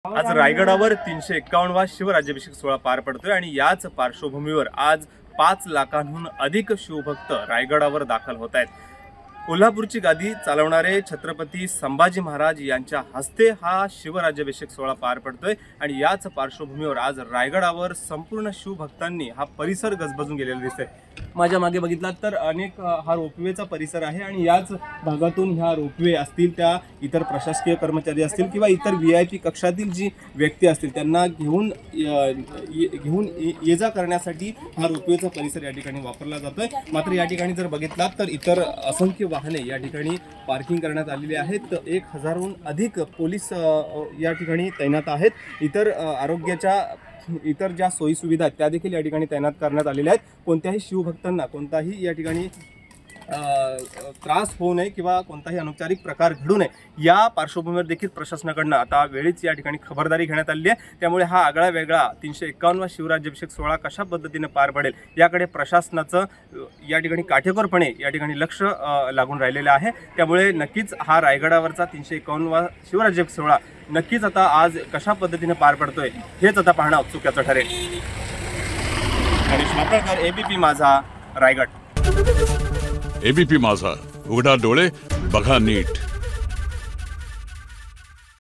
आज रायगडावर 351वा शिवराज्याभिषेक सोहळा पार पडतोय आणि याच पार्श्वभूमीवर आज 5 लाखांहून अधिक शिवभक्त रायगडावर दाखल होत आहेत। कोल्हापूरची गादी चालवणारे छत्रपती संभाजी महाराज यांच्या हस्ते हा शिवराज्याभिषेक सोहळा पार पडतोय आणि याच पार्श्वभूमीवर आज रायगडावर संपूर्ण शिवभक्तांनी हा परिसर गजबजून गेलेला दिसतोय। माझ्या मागे बघितलात तर अनेक हा रोपवेचा परिसर आहे आणि याच भागातून ह्या रोपवे असतील त्या इतर प्रशासकीय कर्मचारी असतील किंवा इतर VIP कक्षातील जी व्यक्ती असतील त्यांना घेऊन ये जा करण्यासाठी हा रोपवेचा परिसर या ठिकाणी वापरला जातोय। मात्र या ठिकाणी जर बघितलात तर इतर असंख्य वाहने या ठिकाणी पार्किंग करण्यात आलेली आहेत। 1000हून अधिक पोलीस या ठिकाणी तैनात आहेत। इतर आरोग्याच्या इतर ज्या सोयी सुविधा त्या देखील या ठिकाणी तैनात करण्यात आलेल्या आहेत। कोणत्याही शिवभक्तांना कोणताही या ठिकाणी त्रास होऊ नये किंवा कोणताही अनौपचारिक प्रकार घडू नये या पार्श्वभूमीवर देखील प्रशासनाकडून आता वेळीच या ठिकाणी खबरदारी घेण्यात आली आहे। त्यामुळे हा आगळा वेगळा 351वा शिवराज्याभिषेक सोहळा कशा पद्धतीने पार पडेल याकडे प्रशासनाचं या ठिकाणी काटेकोरपणे या ठिकाणी लक्ष लागून राहिलेलं आहे। त्यामुळे नक्कीच हा रायगडावरचा 351वा शिवराज्याभिषेक सोहळा नक्कीच आता आज कशा पद्धतीने पार पडतोय हेच आता पाहणं औत्सुक्याचं ठरेल। गणेश मापळकर, ABP माझा, रायगड। ABP माझा, उघडा डोळे बघा नीट।